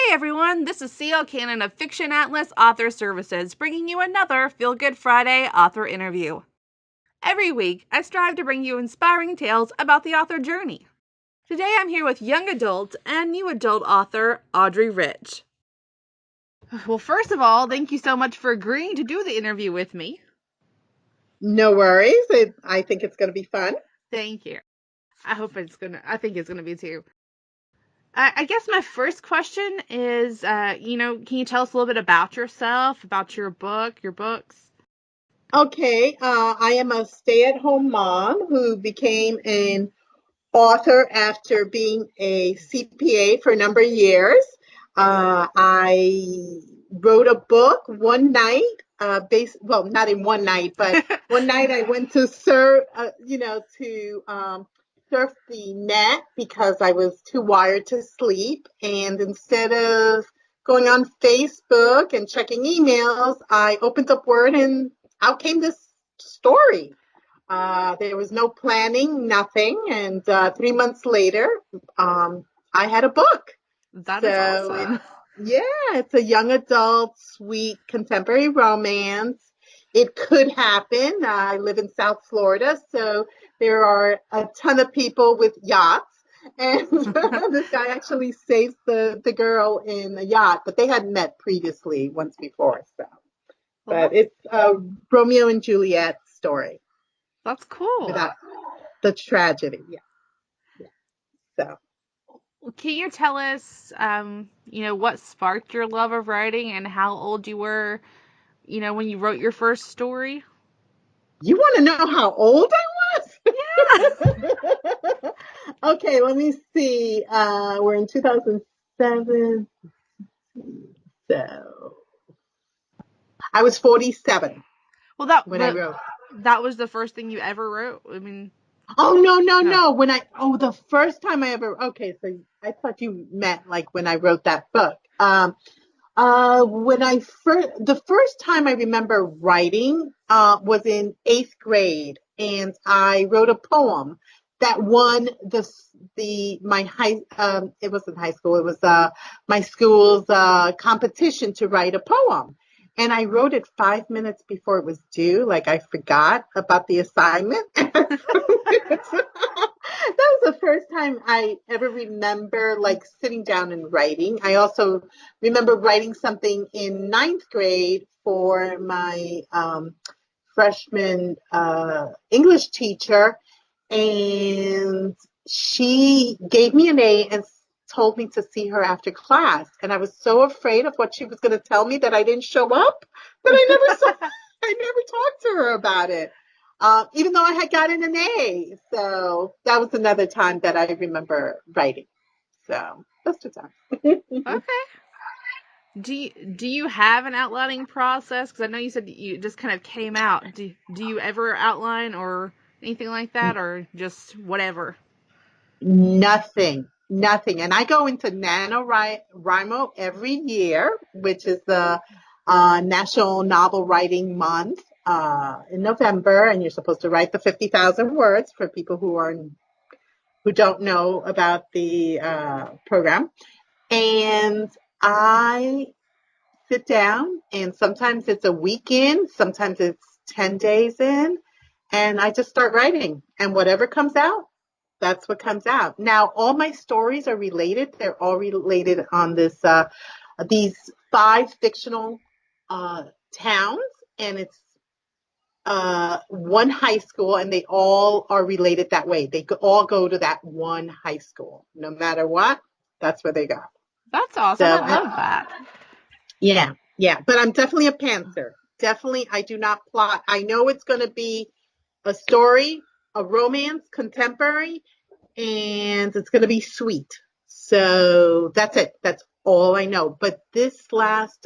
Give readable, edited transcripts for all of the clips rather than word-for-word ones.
Hey everyone, this is CL Cannon of Fiction Atlas Author Services, bringing you another Feel Good Friday author interview. Every week, I strive to bring you inspiring tales about the author journey. Today I'm here with young adult and new adult author Audrey Rich. Well, first of all, thank you so much for agreeing to do the interview with me. No worries. I think it's going to be fun. Thank you. I think it's gonna be too. I guess my first question is, can you tell us a little bit about yourself, about your books? Okay. I am a stay-at-home mom who became an author after being a CPA for a number of years. I wrote a book one night, well, not in one night, but one night I went to surf the net because I was too wired to sleep. And instead of going on Facebook and checking emails, I opened up Word and out came this story. There was no planning, nothing. And 3 months later, I had a book. That is So awesome. it's a young adult, sweet, contemporary romance. It could happen. I live in South Florida, so there are a ton of people with yachts. And this guy actually saves the girl in a yacht, but they had met previously once before. So, Well, but it's a Romeo and Juliet story that's cool. without the tragedy. Yeah. So. Can you tell us, what sparked your love of writing and how old you were, when you wrote your first story? You want to know how old I Yeah. was? Okay, let me see. We're in 2007. So I was 47 Well, that when I but wrote. that was the first thing you ever wrote. I mean, Oh, no, no, no. no. The first time I ever, okay, so I thought you meant like when I wrote that book. The first time I remember writing was in eighth grade, and I wrote a poem that won my high. It wasn't high school. It was my school's competition to write a poem, and I wrote it 5 minutes before it was due. Like I forgot about the assignment. That was the first time I ever remember like sitting down and writing. I also remember writing something in ninth grade for my freshman English teacher, and she gave me an A and told me to see her after class. And I was so afraid of what she was going to tell me that I didn't show up, that I never talked to her about it. Even though I had gotten an A. So that was another time that I remember writing. So those two times. Okay. Do you have an outlining process? Because I know you said you just kind of came out. Do you ever outline or anything like that, or just whatever? Nothing. And I go into NaNoWriMo every year, which is the National Novel Writing Month in November. And you're supposed to write the 50,000 words for people who don't know about the program. And I sit down, and sometimes it's a weekend, sometimes it's 10 days in, and I just start writing. And whatever comes out, that's what comes out. Now, all my stories are related. They're all related on these five fictional towns, and it's one high school, and they all are related that way. They all go to that one high school. No matter what, that's where they go. That's awesome. I So, love that. yeah. But I'm definitely a pantser. Definitely, I do not plot. I know it's going to be a story, a romance, contemporary, and it's going to be sweet. So that's it. That's all I know. But this last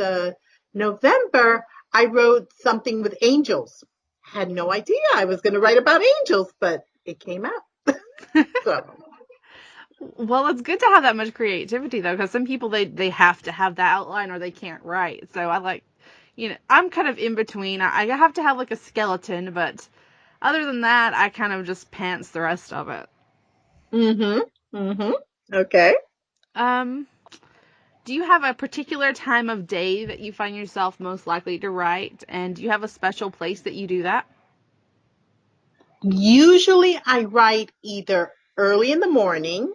November, I wrote something with angels. Had no idea I was going to write about angels, but it came out. So, Well, it's good to have that much creativity though, because some people they have to have that outline or they can't write. So I like, I'm kind of in between. I have to have like a skeleton, but other than that, I kind of just pants the rest of it. mm-hmm, mm-hmm. Okay. Um, Do you have a particular time of day that you find yourself most likely to write? And do you have a special place that you do that? Usually I write either early in the morning,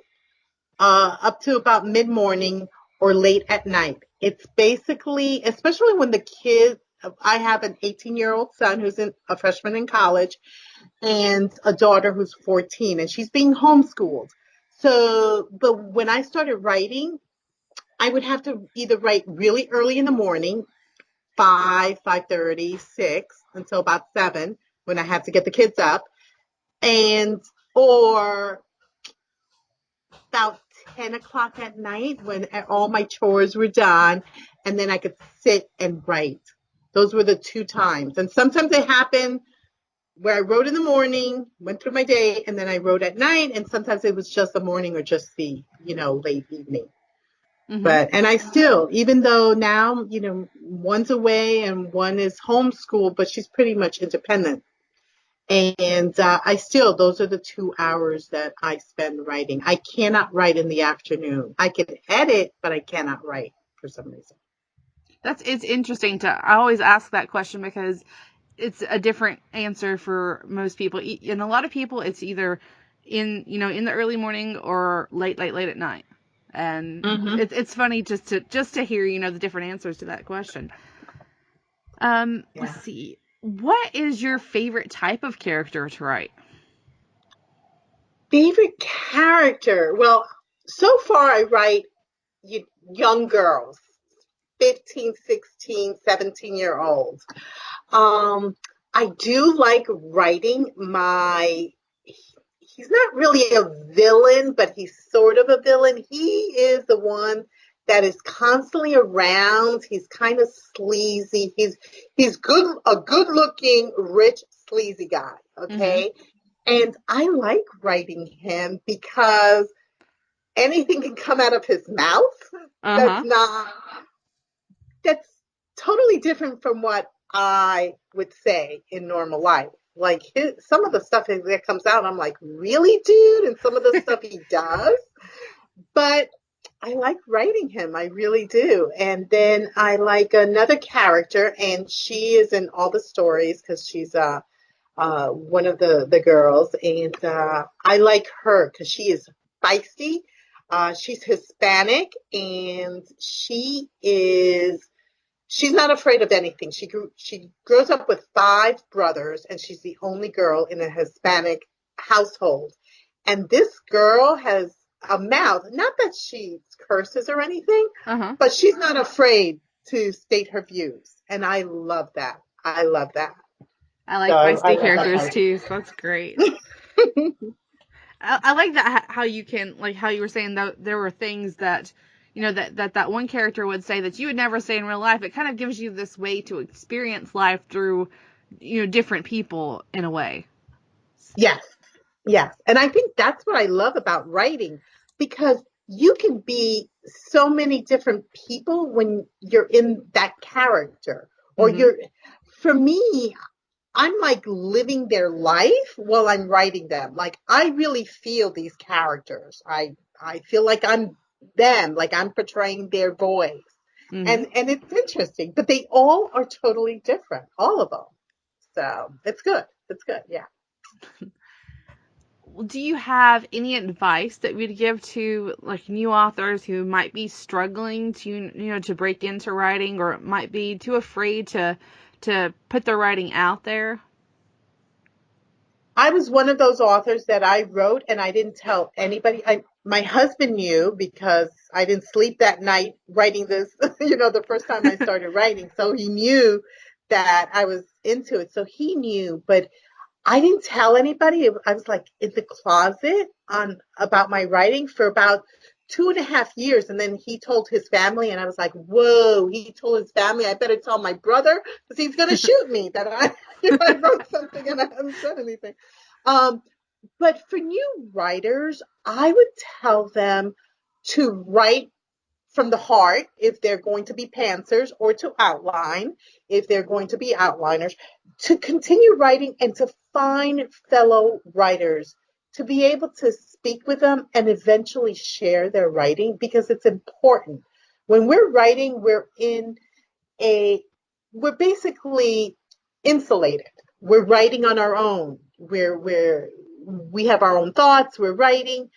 up to about mid-morning or late at night. It's basically, especially when the kids, I have an 18-year-old son who's a freshman in college and a daughter who's 14 and she's being homeschooled. So, but when I started writing, I would have to either write really early in the morning, 5:30, 6 until about 7 when I have to get the kids up and or about 10 o'clock at night when all my chores were done and then I could sit and write. Those were the two times. And sometimes it happened where I wrote in the morning, went through my day, and then I wrote at night. And sometimes it was just the morning or just the, late evening. Mm-hmm. But, and I still, even though now, one's away and one is homeschooled, but she's pretty much independent. And I still, those are the 2 hours that I spend writing. I cannot write in the afternoon. I can edit, but I cannot write for some reason. It's interesting I always ask that question because it's a different answer for most people. And a lot of people, it's either in the early morning or late at night. And Mm-hmm. it's funny just to hear, the different answers to that question. Let's Yeah. see. What is your favorite type of character to write? Favorite character? Well, so far I write young girls, 15, 16, 17-year-olds. Um, I do like writing he's not really a villain, but he's sort of a villain. He is the one that is constantly around. He's kind of sleazy. He's a good looking, rich, sleazy guy. Mm-hmm. Okay. And I like writing him because anything can come out of his mouth that's Uh-huh. not that's totally different from what I would say in normal life. Like some of the stuff that comes out, I'm like, really, dude? And some of the stuff he does. But I like writing him. I really do. And then I like another character, and she is in all the stories because she's one of the girls. And I like her because she is feisty. She's Hispanic, and she's not afraid of anything. She grows up with five brothers, and she's the only girl in a Hispanic household. And this girl has a mouth. Not that she curses or anything, Uh-huh. but she's not afraid to state her views. And I love that. I love that. I So like I feisty love that characters part. too, so that's great. I like that how you can like how you were saying that there were things that that one character would say that you would never say in real life. It kind of gives you this way to experience life through different people in a way. Yes. Yes. And I think that's what I love about writing because you can be so many different people when you're in that character. Or Mm-hmm. for me, I'm like living their life while I'm writing them. Like I really feel these characters. I feel like I'm them, like I'm portraying their voice. Mm-hmm. And it's interesting, but they all are totally different, all of them. So it's good. It's good. Yeah. Do you have any advice that we'd give to like new authors who might be struggling to to break into writing or might be too afraid to put their writing out there? I was one of those authors that I wrote and I didn't tell anybody. My husband knew because I didn't sleep that night writing this, the first time I started writing. So he knew that I was into it. So he knew, but I didn't tell anybody. I was like in the closet on about my writing for about 2.5 years. And then he told his family and I was like, whoa, he told his family, I better tell my brother because he's going to shoot me that I wrote something and I haven't said anything. Um, but for new writers, I would tell them to write from the heart if they're going to be pantsers or to outline if they're going to be outliners, to continue writing and to find fellow writers, to be able to speak with them and eventually share their writing because it's important. When we're writing, a, we're basically insulated. We're writing on our own. We have our own thoughts. We're writing,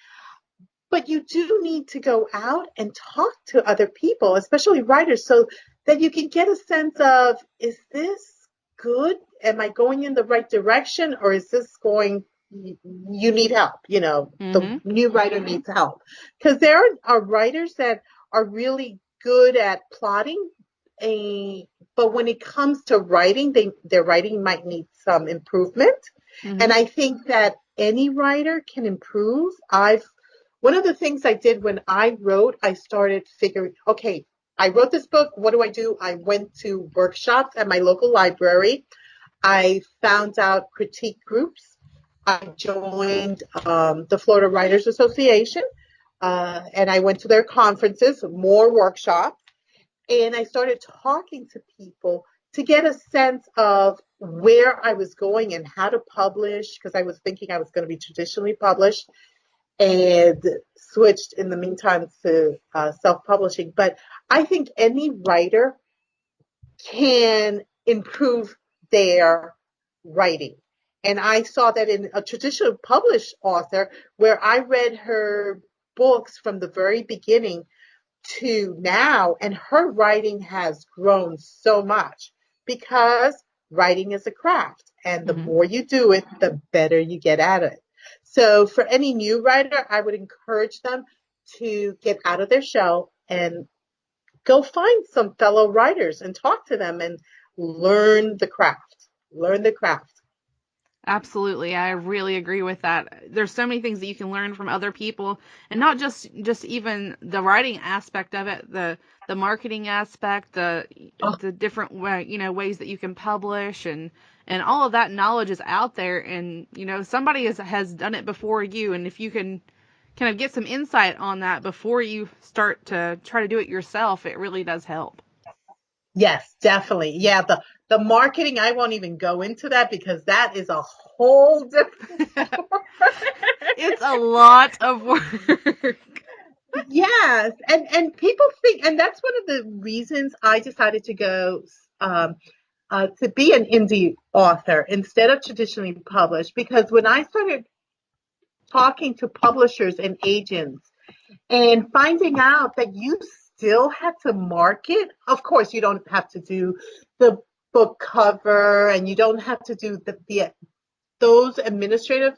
but you do need to go out and talk to other people, especially writers, so that you can get a sense of, is this good? Am I going in the right direction, or is this going, you need help? The Mm-hmm. new writer needs help. Because there are writers that are really good at plotting, a, but when it comes to writing, their writing might need some improvement. Mm-hmm. And I think that any writer can improve. One of the things I did when I wrote, I started figuring, okay, I wrote this book. What do I do? I went to workshops at my local library. I found out critique groups. I joined the Florida Writers Association, and I went to their conferences, more workshops, and I started talking to people to get a sense of where I was going and how to publish, because I was thinking I was going to be traditionally published, and switched in the meantime to self-publishing. But I think any writer can improve their writing. And I saw that in a traditional published author, where I read her books from the very beginning to now, and her writing has grown so much because writing is a craft, and the Mm-hmm. more you do it, the better you get at it. So for any new writer, I would encourage them to get out of their shell and go find some fellow writers and talk to them and learn the craft. Learn the craft. Absolutely. I really agree with that. There's so many things that you can learn from other people, and not just even the writing aspect of it, the marketing aspect, Oh, the different ways that you can publish, and all of that knowledge is out there, and somebody has done it before you, and if you can kind of get some insight on that before you start to try to do it yourself, it really does help. yes, definitely. Yeah, the marketing, I won't even go into that because that is a whole different It's a lot of work. Yes, and people think, and that's one of the reasons I decided to go to be an indie author instead of traditionally published. Because when I started talking to publishers and agents and finding out that you still had to market, of course, you don't have to do the book cover, and you don't have to do the those administrative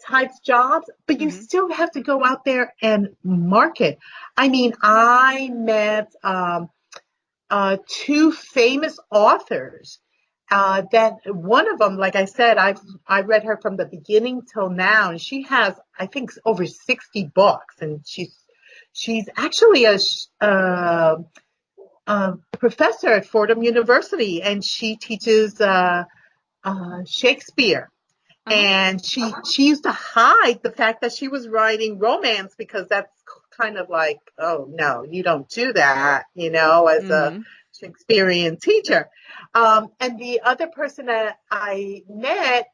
types jobs, but you Hmm. still have to go out there and market. I mean, I met two famous authors. That one of them, like I said, I read her from the beginning till now, and she has, I think, over 60 books, and she's actually a professor at Fordham University, and she teaches Shakespeare. Uh-huh. And she used to hide the fact that she was writing romance, because that's kind of like, oh no, you don't do that, as a Hmm. Shakespearean teacher. And the other person that I met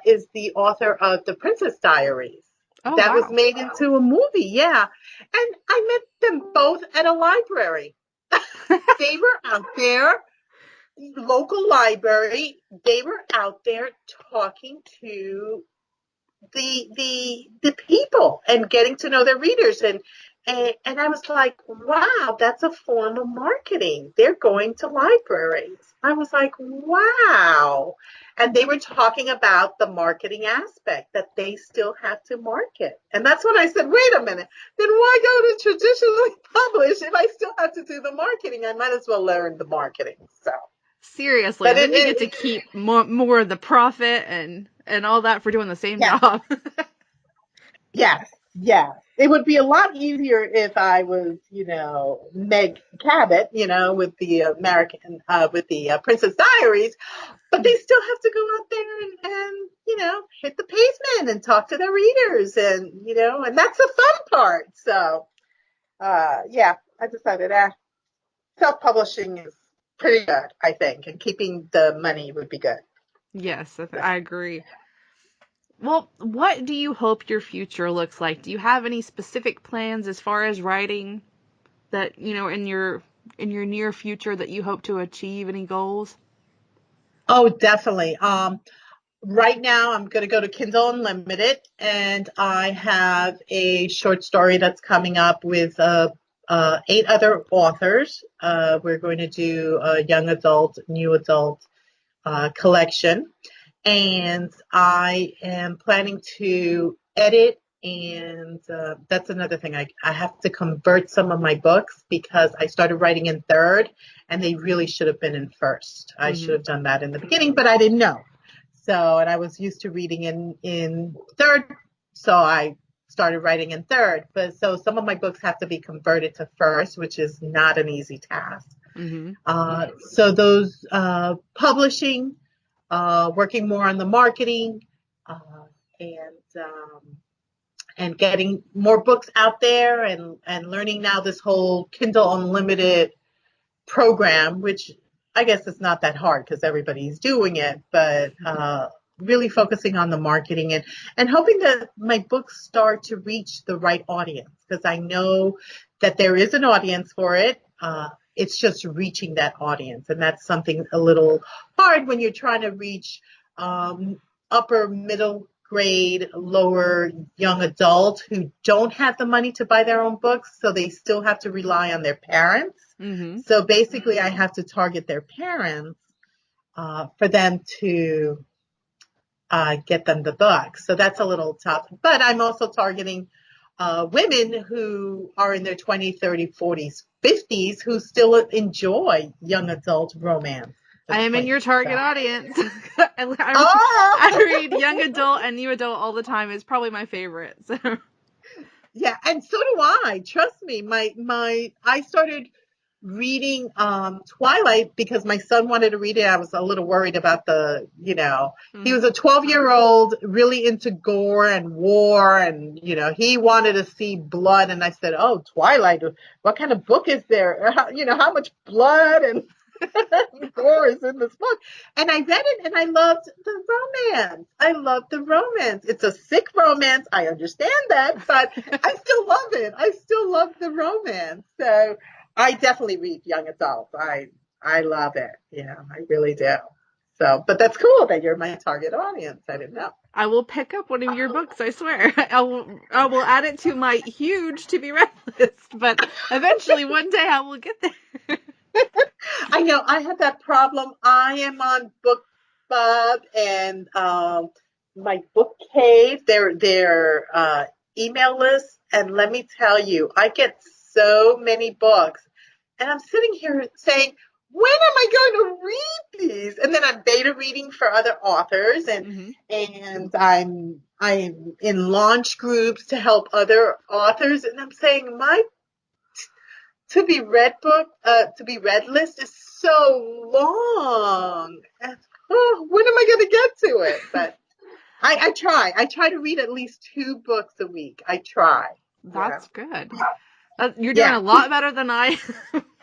is the author of The Princess Diaries. Oh, That was wow. made into a movie, yeah. And I met them both at a library. They were out there, local library. They were out there talking to the people and getting to know their readers, and I was like, wow, that's a form of marketing. They're going to libraries. I was like, wow. And they were talking about the marketing aspect, that they still have to market. And that's when I said, wait a minute, then why go to traditionally publish if I still have to do the marketing? I might as well learn the marketing. So, Seriously, but then you get to keep more of the profit and all that for doing the same yeah. job. Yes, yes. It would be a lot easier if I was, Meg Cabot, with the with the Princess Diaries, but they still have to go out there and hit the pavement and talk to their readers, and that's the fun part. So, yeah, I decided, self-publishing is pretty good, I think, and keeping the money would be good. Yes, So, I agree. Well, what do you hope your future looks like? Do you have any specific plans as far as writing? that, in your near future that you hope to achieve? Any goals? Oh, definitely. Right now, I'm going to go to Kindle Unlimited, and I have a short story that's coming up with 8 other authors. We're going to do a young adult, new adult collection, and I am planning to edit. And that's another thing. I have to convert some of my books because I started writing in third, and they really should have been in first. I should have done that in the beginning, but I didn't know. So, and I was used to reading in third, so I started writing in third. But so some of my books have to be converted to first, which is not an easy task. Mm-hmm. So those publishing, working more on the marketing, uh, and and getting more books out there, and learning now this whole Kindle Unlimited program, which I guess it's not that hard because everybody's doing it, but really focusing on the marketing, and hoping that my books start to reach the right audience, because I know that there is an audience for it. It's just reaching that audience. And that's something a little hard when you're trying to reach upper middle grade, lower young adults who don't have the money to buy their own books. So they still have to rely on their parents. Mm-hmm. So basically, I have to target their parents for them to get them the book. So that's a little tough. But I'm also targeting women who are in their 20s, 30s, 40s, 50s who still enjoy young adult romance. I am in your target audience. Oh, I read young adult and new adult all the time. It's probably my favorite. So. yeah, and so do I. Trust me. I started reading Twilight because my son wanted to read it. I was a little worried about he was a 12-year-old really into gore and war, and he wanted to see blood, and I said, "Oh, Twilight, what kind of book is there? How much blood and gore is in this book?" And I read it, and I loved the romance. I loved the romance. It's a sick romance. I understand that, but I still love it. I still love the romance. So I definitely read young adults. I love it. I really do. So, but that's cool that you're my target audience. I didn't know. I will pick up one of your books, I swear. I will add it to my huge to be read list, but eventually one day I will get there. I know I have that problem. I am on BookBub and my book cave, their email list, and let me tell you, I get so many books, and I'm sitting here saying, when am I going to read these? And then I'm beta reading for other authors, and I'm in launch groups to help other authors, and I'm saying my to be read list is so long. And, when am I going to get to it? But I try. I try to read at least 2 books a week. I try. That's good. You're doing Yeah. a lot better than I.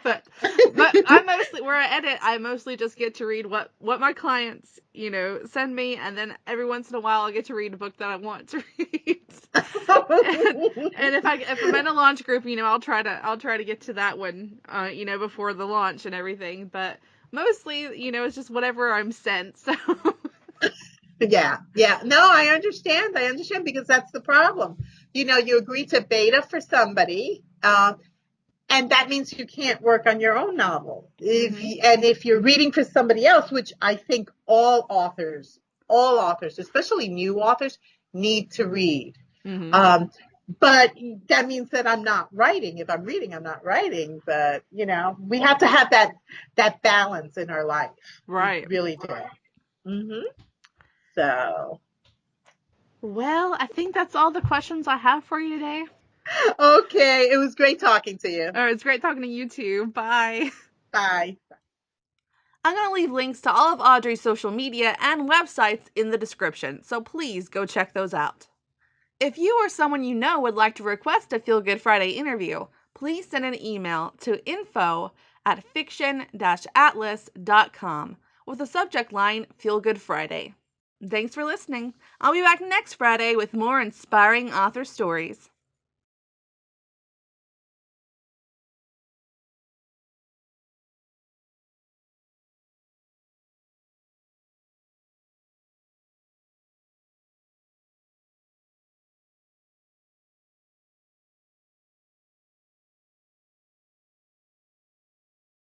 but I mostly where I edit, I mostly just get to read what my clients send me, and then every once in a while I get to read a book that I want to read. and if I'm in a launch group, I'll try to get to that one, before the launch and everything. But mostly, it's just whatever I'm sent. So. Yeah. No, I understand. Because that's the problem. You agree to beta for somebody, and that means you can't work on your own novel. If you're reading for somebody else, which I think all authors, especially new authors, need to read. But that means that I'm not writing. If I'm reading, I'm not writing. But we have to have that balance in our life. Right. We really do. So. Well, I think that's all the questions I have for you today. Okay, it was great talking to you. It's great talking to you too. Bye. Bye. I'm going to leave links to all of Audrey's social media and websites in the description, so please go check those out. If you or someone you know would like to request a Feel Good Friday interview, please send an email to info@fiction-atlas.com with the subject line Feel Good Friday. Thanks for listening. I'll be back next Friday with more inspiring author stories.